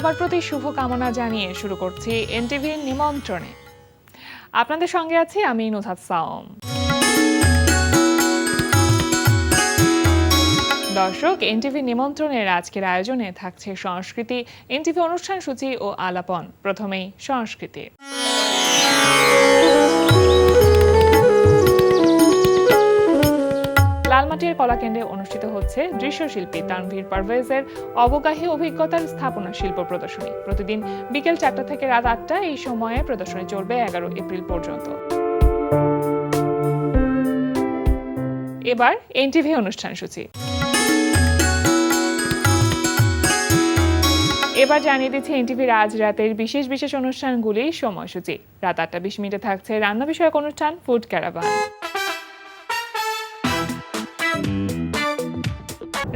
সবার প্রতি শুভকামনা জানিয়ে শুরু করছি এনটিভির নিমন্ত্রণে। আপনাদের সঙ্গে আছি আমি নুসহাত সাওম। দর্শক, এনটিভি নিমন্ত্রণের আজকের আয়োজনে থাকছে সংস্কৃতি, এনটিভি অনুষ্ঠান সূচি ও আলাপন। প্রথমেই সংস্কৃতি। লালমাটিয়ার কলাকেন্দ্রে অনুষ্ঠিত হচ্ছে দৃশ্যশিল্পী তানভীর পারভেজের অবগাহী অভিজ্ঞতার স্থাপনা শিল্প প্রদর্শনী। প্রতিদিন বিকেল 4টা থেকে রাত 8টা এই সময়ে প্রদর্শনী চলবে 11 এপ্রিল পর্যন্ত। এবার এনটিভি অনুষ্ঠান সূচি। এবার জানিয়ে দিচ্ছি এনটিভির আজ রাতের বিশেষ বিশেষ অনুষ্ঠানগুলির সময়সূচি। রাত 8:20 থাকছে রান্না বিষয়ক অনুষ্ঠান ফুড ক্যারাভান।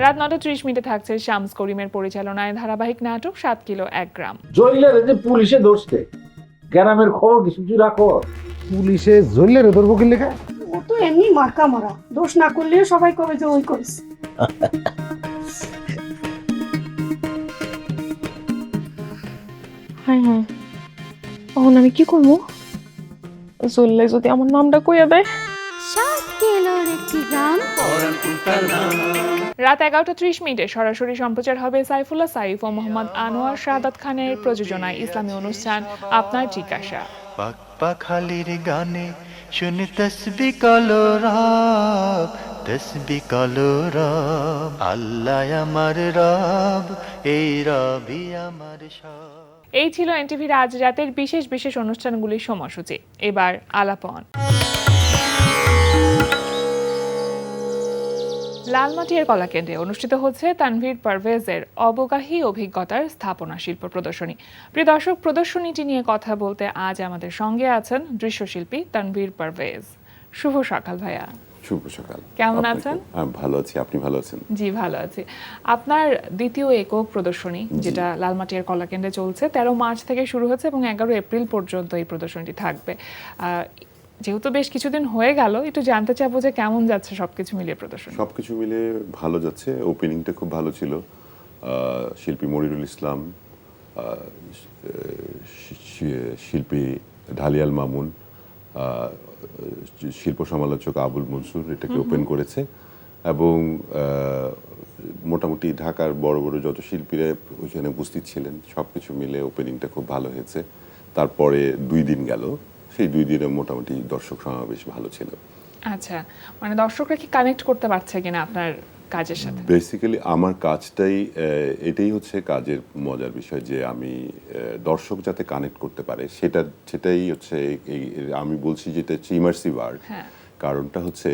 রাত 9:30 থাকছে শামস করিমের পরিচালনায় ধারাবাহিক নাটক 7 কিলো 1 গ্রাম। জইলের যে পুলিশে ধরছে, গ্রামের খবর কিছু রাখো। পুলিশে জইলের ধরবো কি লেখা? ও তো এমনি মার্কা মারা, দোষ না করলে সবাই কবে যে ওই করিস। হ্যাঁ হ্যাঁ, তখন আমি কি করবো? জল্লে যদি আমার নামটা কইয়া দেয়। রাত 11:30 সরাসরি সম্প্রচার হবে সাইফুল্লাহ সাইফ ও মোহাম্মদ আনোয়ার শাহাদাত খানের প্রযোজনায় ইসলামী অনুষ্ঠান আপনার জিজ্ঞাসা। পাখালির গানে শুনে তসবি কলরব, তসবি কলরব, আল্লাহ আমার রব, এই রবি আমার সব। এই ছিল এনটিভির আজ রাতের বিশেষ বিশেষ অনুষ্ঠানগুলির সময়সূচি। এবার আলাপন। লালমাটিয়ার কলাকেন্দ্রে অনুষ্ঠিত হচ্ছে তানভীর পারভেজের অবগাহী অভিজ্ঞতার স্থাপনা শিল্প প্রদর্শনী। প্রিয় দর্শক, প্রদর্শনীটি নিয়ে কথা বলতে আজ আমাদের সঙ্গে আছেন দৃশ্যশিল্পী তানভীর পারভেজ। শুভ সকাল ভাইয়া। শুভ সকাল। কেমন আছেন? ভালো আছি, আপনি ভালো আছেন? জি ভালো আছি। আপনার দ্বিতীয় একক প্রদর্শনী, যেটা লালমাটিয়ার কলাকেন্দ্রে চলছে, 13 মার্চ থেকে শুরু হচ্ছে এবং 11 এপ্রিল পর্যন্ত এই প্রদর্শনীটি থাকবে। যেহেতু বেশ কিছুদিন হয়ে গেল, একটু জানতে চাবো যে কেমন যাচ্ছে সবকিছু মিলিয়ে প্রদর্শনী? সবকিছু মিলে ভালো যাচ্ছে। ওপেনিংটা খুব ভালো ছিল। শিল্পী মনিরুল ইসলাম, শিল্পী ঢালিয়াল মামুন, শিল্প সমালোচক আবুল মনসুর এটাকে ওপেন করেছে এবং মোটামুটি ঢাকার বড় বড় যত শিল্পীরা ওইখানে উপস্থিত ছিলেন, সবকিছু মিলে ওপেনিংটা খুব ভালো হয়েছে। তারপরে 2 দিন গেল, সেই 2 দিনে মোটামুটি দর্শক সমাবেশ ভালো ছিল। আচ্ছা, মানে দর্শকরা কি কানেক্ট করতে পারছে কিনা আপনার কাজের সাথে? বেসিক্যালি আমার কাজটাই এটাই হচ্ছে কাজের মজার বিষয়, যে আমি দর্শক যাতে কানেক্ট করতে পারে সেটাই হচ্ছে আমি বলছি যেটা হচ্ছে ইমার্সিভ আর্ট। কারণটা হচ্ছে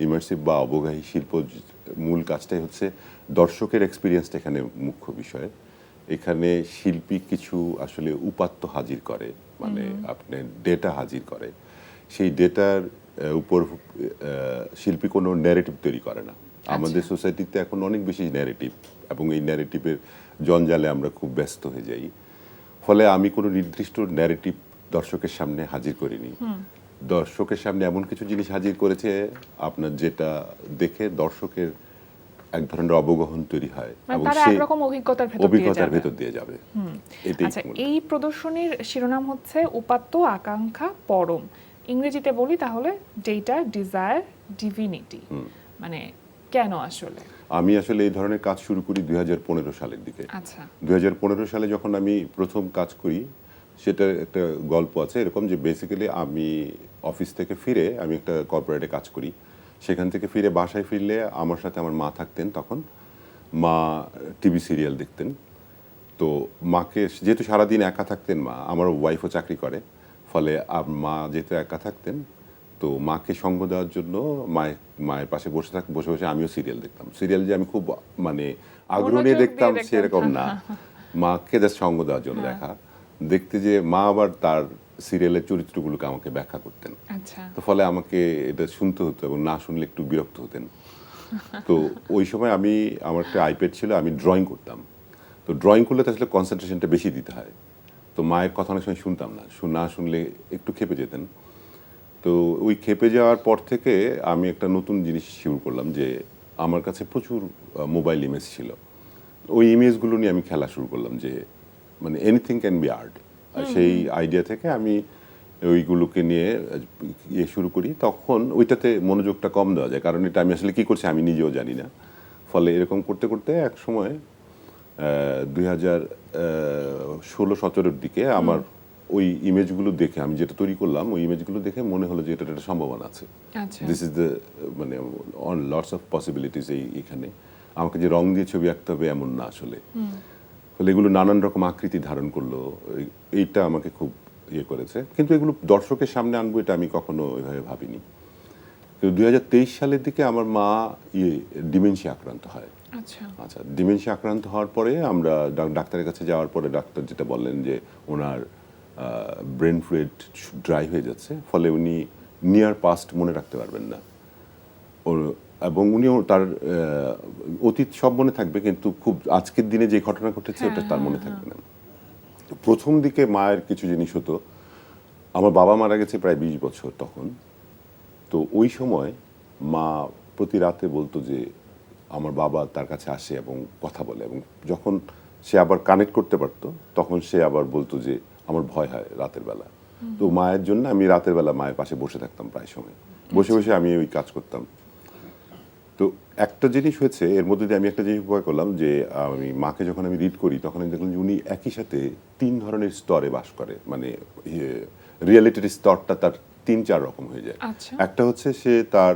ইমার্সিভ বা অবগাহী শিল্প মূল কাজটাই হচ্ছে দর্শকের এক্সপিরিয়েন্সটা এখানে মুখ্য বিষয়। এখানে শিল্পী কিছু আসলে উপাত্ত হাজির করে, মানে আপনার ডেটা হাজির করে। সেই ডেটার উপর শিল্পী কোনো ন্যারেটিভ তৈরি করে না। আমাদের সোসাইটিতে এখন অনেক বেশি ন্যারেটিভ, এবং এই ন্যারেটিভের জঞ্জালে আমরা খুব ব্যস্ত হয়ে যাই। ফলে আমি কোনো নির্দিষ্ট ন্যারেটিভ দর্শকের সামনে হাজির করিনি। দর্শকের সামনে এমন কিছু জিনিস হাজির করেছে আপনার যেটা দেখে দর্শকের এক ধরনের অবগাহন তৈরি হয় এবং সেই অভিজ্ঞতার ভেতর দিয়ে যাবে। আচ্ছা, এই প্রদর্শনীর শিরোনাম হচ্ছে উপাত্ত আকাঙ্ক্ষা পরম। ইংরেজিতে বলি তাহলে ডেটা ডিজায়ার ডিভিনিটি। মানে কেন আসলে? আমি আসলে এই ধরনের কাজ শুরু করি 2015 সালের দিকে। 2015 সালে যখন আমি প্রথম কাজ করি, সেটা একটা গল্প আছে এরকম যে বেসিক্যালি আমি অফিস থেকে ফিরে, আমি একটা কর্পোরেটে কাজ করি, সেখান থেকে ফিরে বাসায় ফিরলে আমার সাথে আমার মা থাকতেন। তখন মা টিভি সিরিয়াল দেখতেন। তো মাকে যেহেতু সারাদিন একা থাকতেন মা, আমার ওয়াইফও চাকরি করে, ফলে মা যেহেতু একা থাকতেন, তো মাকে সঙ্গ দেওয়ার জন্য মায়ের পাশে বসে বসে আমিও সিরিয়াল দেখতাম। সিরিয়াল যে আমি খুব মানে আগ্রহ নিয়ে দেখতাম সেরকম না, মাকে জাস্ট সঙ্গ দেওয়ার জন্য দেখা। দেখতে যে মা আবার তার সিরিয়ালের চরিত্রগুলোকে আমাকে ব্যাখ্যা করতেন। তো ফলে আমাকে এটা শুনতে হতো এবং না শুনলে একটু বিরক্ত হতেন। তো ওই সময় আমার একটা আইপ্যাড ছিল, আমি ড্রয়িং করতাম। তো ড্রয়িং করলে তো আসলে কনসেন্ট্রেশনটা বেশি দিতে হয়। তো মায়ের কথা অনেক সময় শুনতাম না, না শুনলে একটু খেপে যেতেন। তো ওই খেপে যাওয়ার পর থেকে আমি একটা নতুন জিনিস শুরু করলাম, যে আমার কাছে প্রচুর মোবাইল ইমেজ ছিল। ওই ইমেজগুলো নিয়ে আমি খেলা শুরু করলাম, যে মানে এনিথিং ক্যান বি আর্ট, সেই আইডিয়া থেকে আমি ওইগুলোকে নিয়ে শুরু করি। তখন ওইটাতে মনোযোগটা কম দেওয়া যায়, কারণ এটা আমি আসলে কি করছি আমি নিজেও জানি না। ফলে এরকম করতে করতে এক সময় 2016-17 দিকে আমার ওই ইমেজগুলো দেখে, আমি যেটা তৈরি করলাম ওই ইমেজগুলো দেখে মনে হলো যে এটার একটা সম্ভাবনা আছে। আচ্ছা, দিস ইজ দ্য মানে অন লটস অফ পসিবিলিটিস এখানে। আমাকে যে রং দিয়ে ছবি আঁকতে হবে এমন না আসলে। ফলে এগুলো নানান রকম আকৃতি ধারণ করলো, এইটা আমাকে খুব করেছে। কিন্তু এগুলো দর্শকের সামনে আনবো এটা আমি কখনো ওইভাবে ভাবিনি। তো 2023 সালের দিকে আমার মা ডিমেনশিয়া আক্রান্ত হয়। আচ্ছা, ডিমেনশিয়া আক্রান্ত হওয়ার পরে আমরা ডাক্তারের কাছে যাওয়ার পরে ডাক্তার যেটা বললেন যে ওনার ব্রেন ফ্লুইড ড্রাই হয়ে যাচ্ছে, ফলে উনি নিয়ার পাস্ট মনে রাখতে পারবেন না, এবং উনিও তার অতীত সব মনে থাকবে, কিন্তু খুব আজকের দিনে যে ঘটনা ঘটেছে ওটা তার মনে থাকবে না। প্রথম দিকে মায়ের কিছু জিনিস হতো, আমার বাবা মারা গেছে প্রায় 20 বছর তখন। তো ওই সময় মা প্রতি রাতে বলতো যে আমার বাবা তার কাছে আসে এবং কথা বলে, এবং যখন সে আবার কানেক্ট করতে পারতো তখন সে আবার বলতো যে আমার ভয় হয় রাতের বেলা। তো মায়ের জন্য আমি রাতের বেলা মায়ের পাশে বসে থাকতাম, প্রায় সময় বসে বসে আমি ওই কাজ করতাম। তো একটা জিনিস হয়েছে এর মধ্যে দিয়ে আমি একটা জিনিস উপভোগ করলাম যে আমি মাকে যখন আমি রিড করি তখন আমি দেখলাম যে উনি একই সাথে 3 ধরনের স্তরে বাস করে, মানে রিয়েলিটির স্তরটা তার 3-4 রকম হয়ে যায়। একটা হচ্ছে সে তার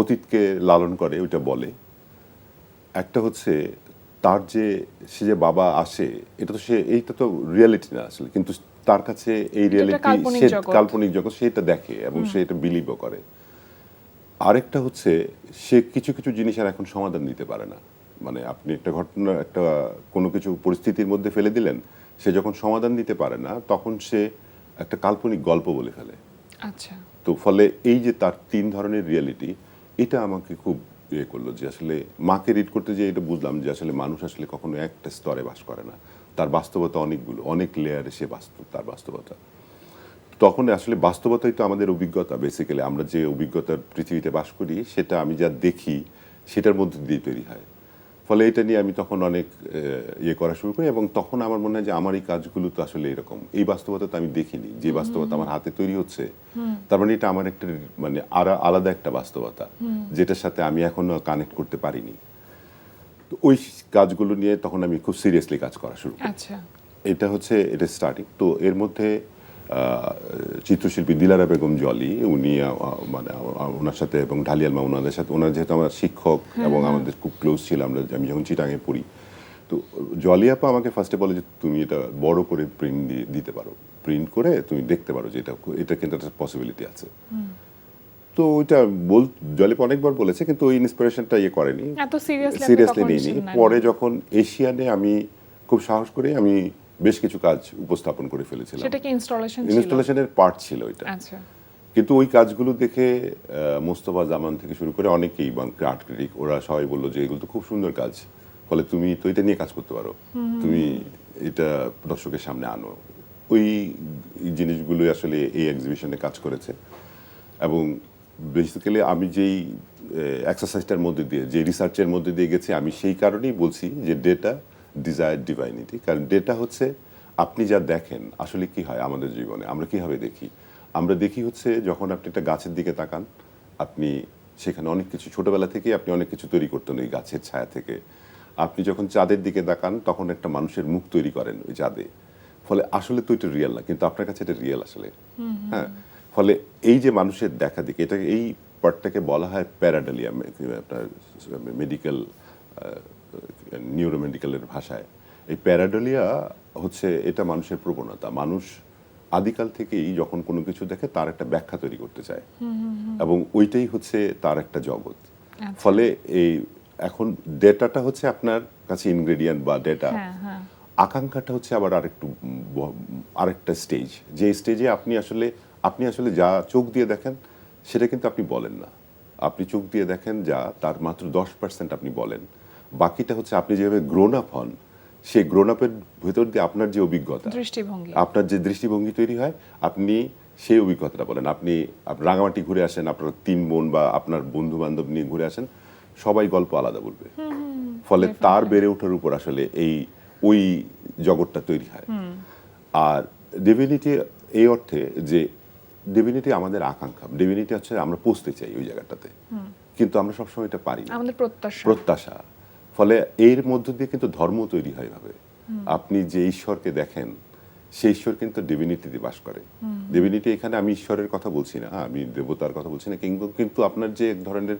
অতীতকে লালন করে, ওইটা বলে। একটা হচ্ছে তার যে সে যে বাবা আসে, এটা তো সে এইটা তো রিয়েলিটি না আসলে, কিন্তু তার কাছে এই রিয়েলিটি সে কাল্পনিক জগৎ, সেটা দেখে এবং সে এটা বিলিভও করে। আরেকটা হচ্ছে সে কিছু কিছু জিনিসের এখন সমাধান দিতে পারে না, মানে আপনি একটা ঘটনা একটা কোনো কিছু পরিস্থিতির মধ্যে ফেলে দিলেন, সে যখন সমাধান দিতে পারে না তখন সে একটা কাল্পনিক গল্প বলে ফেলে। আচ্ছা, তো ফলে এই যে তার 3 ধরনের রিয়েলিটি, এটা আমাকে খুব করলো যে আসলে মাকে রিড করতে যে এটা বুঝলাম যে আসলে মানুষ আসলে কখনো একটা স্তরে বাস করে না, তার বাস্তবতা অনেকগুলো, অনেক লেয়ারে সে বাস্তব, তার বাস্তবতা। তখন আসলে বাস্তবতাই তো আমাদের অভিজ্ঞতা, বেসিক্যালি আমরা যে অভিজ্ঞতার পৃথিবীতে বাস করি সেটা আমি যা দেখি সেটার মধ্যে দিয়ে তৈরি হয়। ফলে এটা নিয়ে আমি তখন অনেক করা শুরু করি, এবং তখন আমার মনে হয় যে আমার এই কাজগুলো তো আসলে এরকম, এই বাস্তবতা তো আমি দেখিনি, যে বাস্তবতা আমার হাতে তৈরি হচ্ছে, তার মানে এটা আমার একটা মানে আলাদা একটা বাস্তবতা যেটার সাথে আমি এখনো কানেক্ট করতে পারিনি। তো ওই কাজগুলো নিয়ে তখন আমি খুব সিরিয়াসলি কাজ করা শুরু করি। এটা হচ্ছে এটা স্টার্টিং। তো এর মধ্যে চিত্রশিল্পী দিলারা বেগম জলি, উনি মানে ওনার সাথে, এবং ঢালিয়াল মা ওনাদের সাথে, ওনার যেহেতু আমার শিক্ষক এবং আমাদের খুব ক্লোজ ছিল, আমি যখন চিটাঙে পড়ি, তো জলি আপা আমাকে ফার্স্টে বলে যে তুমি এটা বড় করে প্রিন্ট দিতে পারো, প্রিন্ট করে তুমি দেখতে পারো যে এটা কিন্তু একটা পসিবিলিটি আছে। তো ওইটা জলিপা অনেকবার বলেছে, কিন্তু ওই ইন্সপিরেশনটা করেনি, সিরিয়াসলি নিইনি। পরে যখন এশিয়ানে আমি খুব সাহস করে আমি বেশ কিছু কাজ উপস্থাপন করে ফেলেছিলাম, সেটা কি ইনস্টলেশনের পার্ট ছিল ওইটা। কিন্তু ওই কাজগুলো দেখে মোস্তফা জামান থেকে শুরু করে অনেকেই, আর্ট ক্রিটিক, ওরা সবাই বললো যে এগুলো তো খুব সুন্দর কাজ, ফলে তুমি তো এটা নিয়ে কাজ করতে পারো, তুমি এটা দর্শকের সামনে আনো। ওই জিনিসগুলো আসলে এই এক্সিবিশনে কাজ করেছে। এবং বেসিক্যালি আমি যেই এক্সারসাইজটার মধ্যে দিয়ে, যে রিসার্চের মধ্যে দিয়ে গেছি, আমি সেই কারণেই বলছি যে ডেটা ডিজায়ার ডিভাইনিটি। কারণ ডেটা হচ্ছে আপনি যা দেখেন আসলে কি হয় আমাদের জীবনে, আমরা কিভাবে দেখি। আমরা দেখি হচ্ছে যখন আপনি একটা গাছের দিকে তাকান, আপনি সেখানে অনেক কিছু, ছোটবেলা থেকে আপনি অনেক কিছু তৈরি করতেন ওই গাছের ছায়া থেকে। আপনি যখন চাঁদের দিকে তাকান তখন একটা মানুষের মুখ তৈরি করেন ওই চাঁদে, ফলে আসলে তো এটা রিয়েল না, কিন্তু আপনার কাছে এটা রিয়েল আসলে। হ্যাঁ, ফলে এই যে মানুষের দেখা দিকে, এটাকে এই পার্টটাকে বলা হয় প্যারাডালিয়া, আপনার মেডিকেল নিউরোমেডিকেলের ভাষায়। এই প্যারাডালিয়া হচ্ছে এটা মানুষের প্রবণতা। মানুষ আদিকাল থেকেই যখন কোনো কিছু দেখে তার একটা ব্যাখ্যা তৈরি করতে চায়, এবং ওইটাই হচ্ছে তার একটা জগৎ। ফলে এই এখন ডেটাটা হচ্ছে আপনার কাছে ইনগ্রেডিয়েন্ট বা ডেটা, আকাঙ্ক্ষাটা হচ্ছে আবার আরেকটা স্টেজ, যে স্টেজে আপনি আসলে যা চোখ দিয়ে দেখেন সেটা কিন্তু আপনি বলেন না। আপনি চোখ দিয়ে দেখেন যা, তার মাত্র 10% আপনি বলেন, বাকিটা হচ্ছে আপনি যেভাবে গ্রোন আপ হন, সেই গ্রোন আপের ভেতর দিয়ে আপনার যে অভিজ্ঞতা, আপনার যে দৃষ্টিভঙ্গি তৈরি হয়, আপনি সেই অভিজ্ঞতাটা বলেন। আপনি রাঙামাটি ঘুরে আসেন, আপনার 3 বোন বা আপনার বন্ধু বান্ধব নিয়ে ঘুরে আসেন, সবাই গল্প আলাদা বলবে। ফলে তার বেড়ে ওঠার উপর আসলে এই ওই জগৎটা তৈরি হয়। আর ডিভিনিটি এই অর্থে যে ডিভিনিটি আমাদের আকাঙ্ক্ষা, ডিভিনিটি হচ্ছে আমরা পৌঁছতে চাই ওই জায়গাটাতে, কিন্তু আমরা সবসময় এটা পারি না। আমাদের প্রত্যাশা, ফলে এর মধ্য দিয়ে কিন্তু ধর্ম তৈরি হয় ভাবে। আপনি যে ঈশ্বরকে দেখেন সেই ঈশ্বর কিন্তু ডিভিনিটিতে বাস করে। ডিভিনিটি এখানে আমি ঈশ্বরের কথা বলছি না, আমি দেবতার কথা বলছি না, কিন্তু আপনার যে এক ধরনের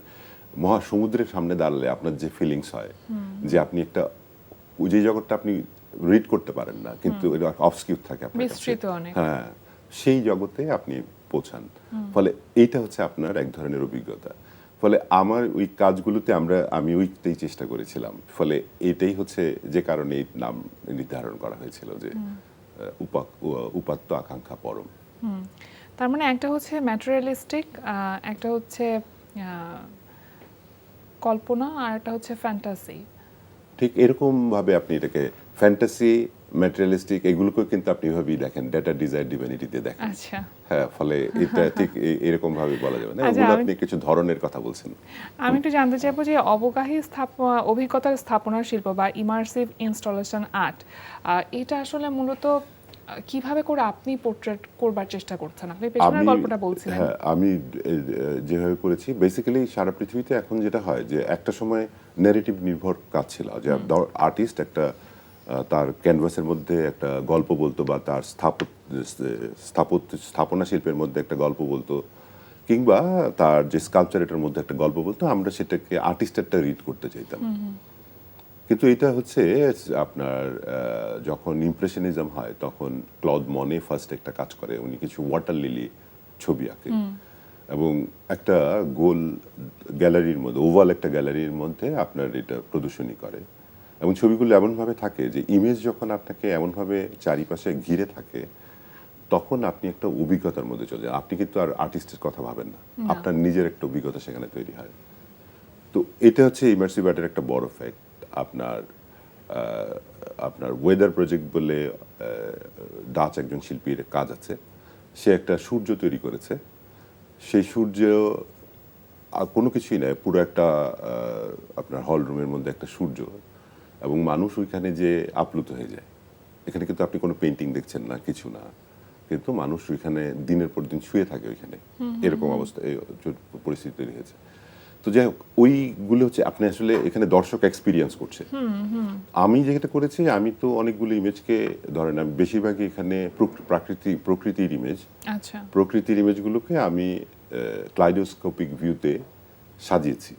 মহাসমুদ্রের সামনে দাঁড়ালে আপনার যে ফিলিংস হয় যে আপনি একটা যে জগৎটা আপনি রিড করতে পারেন না, কিন্তু এটা অবস্কিউর থাকে আপনার কাছে, হ্যাঁ, সেই জগতে আপনি পৌঁছান। ফলে এইটা হচ্ছে আপনার এক ধরনের অভিজ্ঞতা। ফলে আমার ওই কাজগুলোতে আমি ওইটাই চেষ্টা করেছিলাম। ফলে এটাই হচ্ছে যে কারণে এই নাম নির্ধারণ করা হয়েছিল যে উপাত্ত আকাঙ্ক্ষা পরম। তার মানে একটা হচ্ছে ম্যাটেরিয়ালিস্টিক, একটা হচ্ছে কল্পনা, আর একটা হচ্ছে ফ্যান্টাসি। ঠিক এরকম ভাবে আপনি এটাকে ফ্যান্টাসি, ম্যাটেরিয়ালিস্টিক এগুলোকে কিন্তু আপনি এভাবেই দেখেন, ডেটা ডিজায়ার ডিভিনিটিতে দেখেন। আচ্ছা, হ্যাঁ, ফলে এটা ঠিক এরকম ভাবে বলা যাবে না। এগুলো আপনি কিছু ধরনের কথা বলছেন। আমি একটু জানতে চাইবো যে অবগাহী অভিজ্ঞতার স্থাপনা শিল্প বা ইমার্সিভ ইনস্টলেশন আর্ট, এটা আসলে মূলত কিভাবে করে আপনি পোর্ট্রেট করবার চেষ্টা করছেন? আপনি পেছনের গল্পটা বলছিলেন। হ্যাঁ, আমি যেভাবে করেছি বেসিক্যালি সারা পৃথিবীতে এখন যেটা হয় যে একটা সময় ন্যারেটিভ নির্ভর কাজ ছিল, যে আর্টিস্ট একটা তার ক্যানভাসের মধ্যে একটা গল্প বলতো, বা তার স্থাপনা শিল্পের মধ্যে একটা গল্প বলতো, কিংবা তার যে স্কাল্পচার এটার মধ্যে একটা গল্প বলতো, আমরা সেটাকে আর্টিস্টেরটা রিড করতে চাইতাম। কিন্তু এটা হচ্ছে আপনার যখন ইমপ্রেশনিজম হয় তখন ক্লদ মনে ফার্স্ট একটা কাজ করে, উনি কিছু ওয়াটার লিলি ছবি আঁকে এবং একটা গোল গ্যালারির মধ্যে, ওভাল একটা গ্যালারির মধ্যে আপনার এটা প্রদর্শনী করে, এবং ছবিগুলো এমনভাবে থাকে যে ইমেজ যখন আপনাকে এমনভাবে চারিপাশে ঘিরে থাকে তখন আপনি একটা অভিজ্ঞতার মধ্যে চলে যান। আপনি কিন্তু আর আর্টিস্টের কথা ভাবেন না, আপনার নিজের একটা অভিজ্ঞতা সেখানে তৈরি হয়। তো এটা হচ্ছে ইমার্সিভ আর্টের একটা বড় ফ্যাক্ট। আপনার ওয়েদার প্রজেক্ট বলে ডাচ একজন শিল্পীর কাজ আছে, সে একটা সূর্য তৈরি করেছে। সেই সূর্য কোনো কিছুই নয়, পুরো একটা আপনার হল রুমের মধ্যে একটা সূর্য, এবং মানুষ ওইখানে যে আপ্লুত হয়ে যায়। এখানে কিন্তু আপনি কোনো পেন্টিং দেখছেন না, কিছু না, কিন্তু মানুষ ওইখানে দিনের পর দিন শুয়ে থাকে ওইখানে, এরকম অবস্থা পরিস্থিতি তৈরি হয়েছে। তো যাই হোক, ওইগুলো হচ্ছে আপনি আসলে এখানে দর্শক এক্সপিরিয়েন্স করছে। আমি যেটা করেছি, আমি তো অনেকগুলো ইমেজকে ধরেন, আমি বেশিরভাগই এখানে প্রকৃতির ইমেজ, আচ্ছা, প্রকৃতির ইমেজগুলোকে আমি ক্লাইডোস্কোপিক ভিউতে সাজিয়েছি।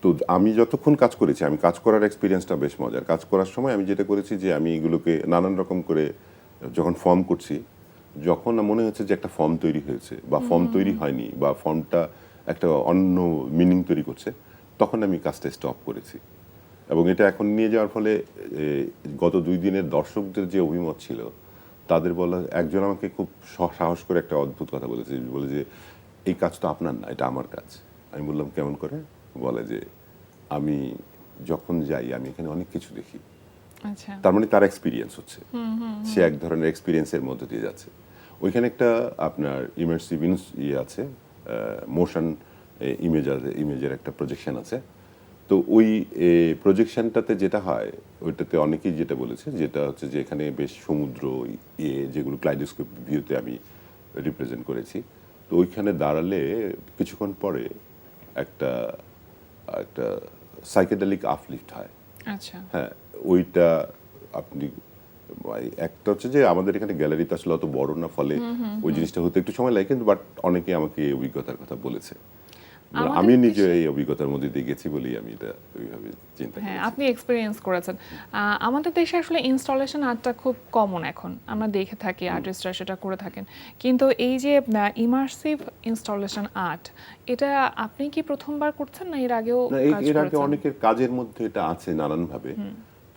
তো আমি যতক্ষণ কাজ করেছি, আমি কাজ করার এক্সপিরিয়েন্সটা বেশ মজার। কাজ করার সময় আমি যেটা করেছি যে আমি এগুলোকে নানান রকম করে যখন ফর্ম করছি, যখন মনে হচ্ছে যে একটা ফর্ম তৈরি হয়েছে বা ফর্ম তৈরি হয়নি, বা ফর্মটা একটা অন্য মিনিং তৈরি করছে, তখন আমি কাজটা স্টপ করেছি। এবং এটা এখন নিয়ে যাওয়ার ফলে গত 2 দিনের দর্শকদের যে অভিমত ছিল, তাদের বলা, একজন আমাকে খুব সাহস করে একটা অদ্ভুত কথা বলেছে, বলে যে এই কাজ তো আপনার না, এটা আমার কাজ। আমি বললাম কেমন করে? বলে যে আমি যখন যাই আমি এখানে অনেক কিছু দেখি। আচ্ছা, তার মানে তার এক্সপিরিয়েন্স হচ্ছে, সে এক ধরনের এক্সপিরিয়েন্সের মধ্যে দিয়ে যাচ্ছে। ওইখানে একটা আপনার ইমার্সিভ আছে, মোশন ইমেজের একটা প্রজেকশন আছে। তো ওই প্রজেকশনটাতে যেটা হয়, ওইটাতে অনেকেই যেটা বলেছে, যেটা হচ্ছে যে এখানে বেশ সমুদ্র যেগুলো ক্লাইডোস্কোপ ভিউতে আমি রিপ্রেজেন্ট করেছি। তো ওইখানে দাঁড়ালে কিছুক্ষণ পরে একটা সাইকেডেলিক আপলিফট হয়। আচ্ছা, হ্যাঁ, ওইটা আপনি একটা হচ্ছে যে আমাদের এখানে গ্যালারিতে আসলে অত বড় না, ফলে ওই জিনিসটা হতে একটু সময় লাগে, কিন্তু বাট অনেকে আমাকে এই অভিজ্ঞতার কথা বলেছে। আমি নিজে এই অভিজ্ঞতার মধ্যে দিয়ে গেছি বলেই আমি এটা ওইভাবে চিন্তা করি। হ্যাঁ, আপনি এক্সপেরিয়েন্স করেছেন। আমাদের দেশে আসলে ইনস্টলেশন আর্টটা খুব কমন, এখন আমরা দেখে থাকি আর্টিস্টরা সেটা করে থাকেন, কিন্তু এই যে ইমার্সিভ ইনস্টলেশন আর্ট, এটা আপনি কি প্রথমবার করছেন না এর আগেও কাজ এর আগে করেছেন? অনেকের কাজের মধ্যে এটা আছে নানানভাবে,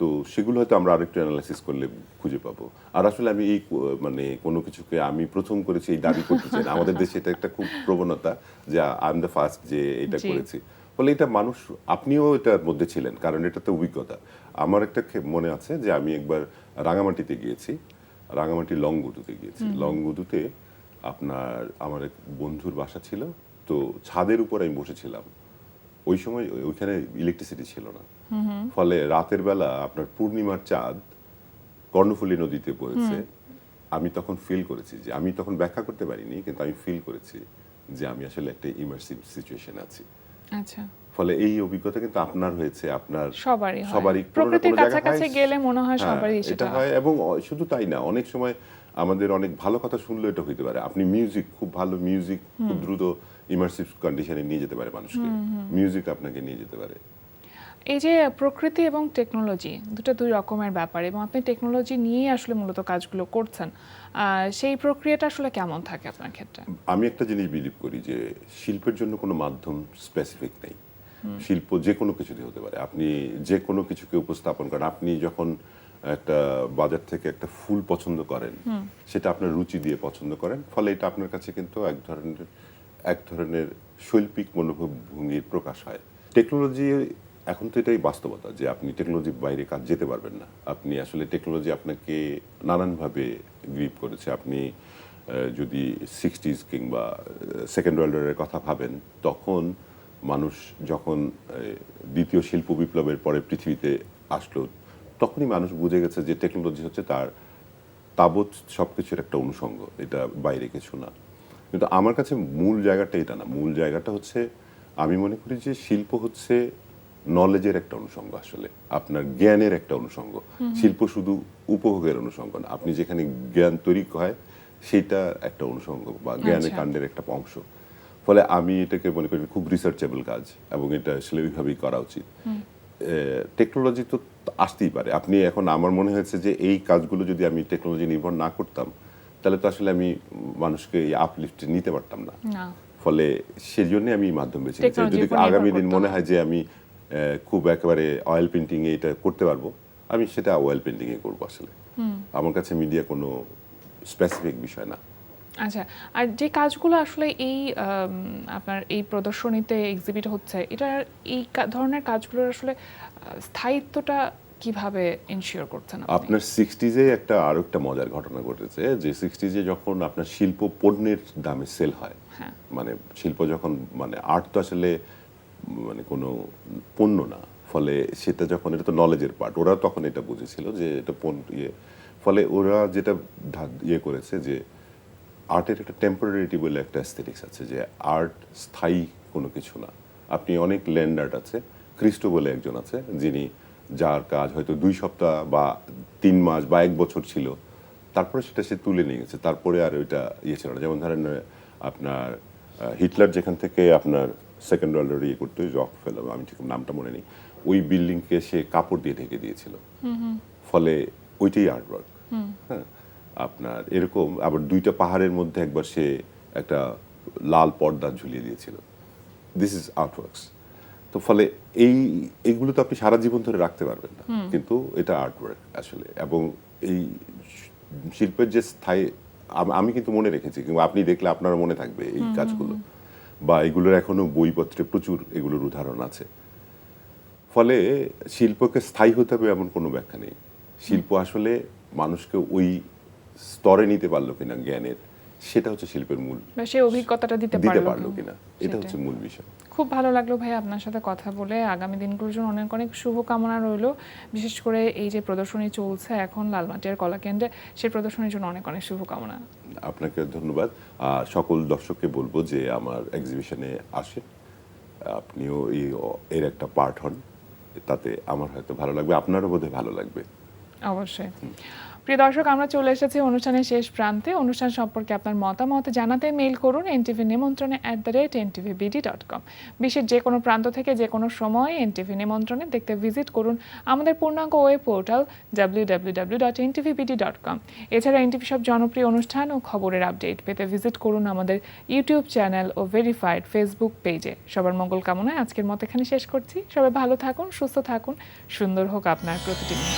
তো সেগুলো হয়তো আমরা আরেকটু অ্যানালাইসিস করলে খুঁজে পাবো। আর আসলে আমি এই মানে কোনো কিছুকে আমি প্রথম করেছি এই দাবি করতে চাই না। আমাদের দেশে এটা একটা খুব প্রবণতা যে আই এম দ্য ফার্স্ট যে এটা করেছি, ফলে এটা মানুষ, আপনিও এটার মধ্যে ছিলেন, কারণ এটা তো অভিজ্ঞতা। আমার একটা মনে আছে যে আমি একবার রাঙামাটিতে গিয়েছি, রাঙামাটি লংগদুতে গিয়েছি। লংগদুতে আপনার আমার এক বন্ধুর বাসা ছিল, তো ছাদের উপর আমি বসেছিলাম। ওই সময় ওইখানে ইলেকট্রিসিটি ছিল না, ফলে রাতের বেলা আপনার পূর্ণিমার চাঁদ কর্ণফুলী নদীতে পড়েছে, আমি তখন ফিল করেছি যে, আমি তখন ব্যাখ্যা করতে পারিনি কিন্তু আমি ফিল করেছি যে আমি আসলে একটা ইমার্সিভ সিচুয়েশন আছি। আচ্ছা, ফলে এই অভিজ্ঞতা কিন্তু আপনার হয়েছে, আপনার সবারই হয়। সবারই কোনো না প্রকৃতির কোনো জায়গায় কাছাকাছি হয়। গেলে মনে হয় হ্যাঁ, সবারই এটা সেটা হয়। এবং শুধু তাই না, অনেক সময় আমাদের অনেক ভালো কথা শুনলে এটা হইতে পারে। আপনি মিউজিক, খুব ভালো মিউজিক খুব দ্রুত ইমার্সিভ কন্ডিশনে নিয়ে যেতে পারে মানুষকে, মিউজিক আপনাকে নিয়ে যেতে পারে। এই যে প্রকৃতি এবং টেকনোলজি দুই রকমের ব্যাপার, এবং আপনি টেকনোলজি নিয়েই আসলে মূলত কাজগুলো করছেন, সেই প্রক্রিয়াটা আসলে কেমন থাকে আপনার ক্ষেত্রে? আমি একটা জিনিস বিলিভ করি যে শিল্পের জন্য কোনো মাধ্যম স্পেসিফিক নেই। শিল্প যে কোনো কিছুতে হতে পারে, আপনি যে কোনো কিছুকে উপস্থাপন করেন। আপনি যখন একটা বাজার থেকে একটা ফুল পছন্দ করেন, সেটা আপনার রুচি দিয়ে পছন্দ করেন, ফলে এটা আপনার কাছে কিন্তু এক ধরনের শৈল্পিক মনোভঙ্গির প্রকাশ হয়। টেকনোলজি, এখন তো এটাই বাস্তবতা যে আপনি টেকনোলজির বাইরে কাজ যেতে পারবেন না। আপনি আসলে টেকনোলজি আপনাকে নানানভাবে গ্রিপ করেছে। আপনি যদি 60s কিংবা সেকেন্ড ওয়ার্ল্ড ওয়ারের কথা ভাবেন, তখন মানুষ যখন দ্বিতীয় শিল্প বিপ্লবের পরে পৃথিবীতে আসলো, তখনই মানুষ বুঝে গেছে যে টেকনোলজি হচ্ছে তার তাবৎ সবকিছুর একটা অনুষঙ্গ, এটা বাইরে কিছু না। কিন্তু আমার কাছে মূল জায়গাটা এটা না। মূল জায়গাটা হচ্ছে, আমি মনে করি যে শিল্প হচ্ছে নলেজের একটা অনুষঙ্গ, আসলে আপনার জ্ঞানের একটা অনুষঙ্গ। শিল্প শুধু উপভোগের অনুষঙ্গ না, আপনি যেখানে জ্ঞান তৈরি হয় সেটা একটা অনুষঙ্গ বা জ্ঞানের কাণ্ডের একটা অংশ। ফলে আমি এটাকে মনে করি খুব রিসার্চেবল কাজ, এবং এটা আসলে ওইভাবেই করা উচিত। টেকনোলজি তো আসতেই পারে। আপনি এখন, আমার মনে হয়েছে যে এই কাজগুলো যদি আমি টেকনোলজি নির্ভর না করতাম, তাহলে তো আসলে আমি মানুষকে এই আপলিফ্টে নিতে পারতাম না। ফলে সেজন্য আমি মাধ্যম বেছে নিয়েছি। যদি আগামী দিন মনে হয় যে আমি খুব একেবারে অয়েল পেন্টিং এ এটা করতে পারবো, আমি সেটা অয়েল পেন্টিং এ করবো। আসলে আমার কাছে মিডিয়া কোনো স্পেসিফিক বিষয় না। আচ্ছা, আর যে কাজগুলো আসলে এই আপনার এই প্রদর্শনীতে এক্সিবিট হচ্ছে, এটার এই ধরনের কাজগুলোর আসলে স্থায়িত্বটা কিভাবে এনশিওর করছেন আপনি? আপনার 60s একটা আরো একটা মজার ঘটনা ঘটেছে যে 60s যখন আপনার শিল্প পণ্যের দামে সেল হয়, মানে শিল্প যখন, মানে আর্ট তো আসলে মানে কোনো পণ্য না, ফলে সেটা যখন, এটা তো নলেজের পার্ট, ওরা তখন এটা বুঝেছিল যে এটা ফলে ওরা যেটা ইয়ে করেছে যে আর্টের একটা টেম্পোরারিটি বলে একটা অ্যাস্থেটিক্স আছে, যে আর্ট স্থায়ী কোনো কিছু না। আপনি অনেক ল্যান্ড আর্ট আছে, ক্রিস্টো বলে একজন আছে, যিনি, যার কাজ হয়তো 2 সপ্তাহ বা 3 মাস বা 1 বছর ছিল, তারপরে সেটা সে তুলে নিয়ে গেছে, তারপরে আর ওইটা ইয়ে ছিল না। যেমন ধরেন আপনার হিটলার যেখান থেকে আপনার সেকেন্ড ওয়ার্ল্ড ওয়ার ইয়ে করতো, রকফেলার, আমি ঠিক নামটা মনে নেই, ওই বিল্ডিংকে সে কাপড় দিয়ে ঢেকে দিয়েছিল, ফলে ওইটাই আর্ট ওয়ার্ক। হ্যাঁ, আপনার এরকম আবার 2টা পাহাড়ের মধ্যে একবার সে একটা লাল পর্দা ঝুলিয়ে দিয়েছিল। This is artworks. তো ফলে এইগুলো তো আপনি সারা জীবন ধরে রাখতে পারবেন না, কিন্তু এটা আর্টওয়ার্ক আসলে। এবং এই শিল্পের যে স্থায়ী, আমি কিন্তু মনে রেখেছি, কিংবা আপনি দেখলে আপনারও মনে থাকবে এই কাজগুলো, বা এগুলোর এখনো বইপত্রে প্রচুর এগুলোর উদাহরণ আছে। ফলে শিল্পকে স্থায়ী হতে হবে এমন কোনো ব্যাখ্যা নেই। শিল্প আসলে মানুষকে ওই স্তরে নিতে পারলো কিনা জ্ঞানের, সেটা হচ্ছে শিল্পের মূল, সেই অভিজ্ঞতাটা দিতে পারলো কিনা, এটা হচ্ছে মূল বিষয়। খুব ভালো লাগলো ভাই আপনার সাথে কথা বলে। আগামী দিনগুলোর জন্য অনেক অনেক শুভকামনা রইলো, বিশেষ করে এই যে প্রদর্শনী চলছে এখন লালমাটিয়ার কলাকেন্দ্রে, সেই প্রদর্শনীর জন্য অনেক অনেক শুভকামনা। আপনাকে ধন্যবাদ। আর সকল দর্শককে বলবো যে আমার এক্সিবিশনে আসে, আপনিও এর একটা পার্ট হন, তাতে আমার হয়তো ভালো লাগবে, আপনারও বোধহয় ভালো লাগবে। অবশ্যই। প্রিয় দর্শক, আমরা চলে এসেছি অনুষ্ঠানের শেষ প্রান্তে। অনুষ্ঠান সম্পর্কে আপনার মতামত জানাতে মেইল করুন ntv@ntvbd.com। বিশ্বের যে কোনো প্রান্ত থেকে যে কোনো সময় এনটিভি নিমন্ত্রণে দেখতে ভিজিট করুন আমাদের পূর্ণাঙ্গ ওয়েব পোর্টাল www.ntvbd.com। এছাড়া এনটিভি সব জনপ্রিয় অনুষ্ঠান ও খবরের আপডেট পেতে ভিজিট করুন আমাদের ইউটিউব চ্যানেল ও ভেরিফাইড ফেসবুক পেজে। সবার মঙ্গল কামনায় আজকের মতো এখানে শেষ করছি। সবাই ভালো থাকুন, সুস্থ থাকুন, সুন্দর হোক আপনার প্রতিটি দিন।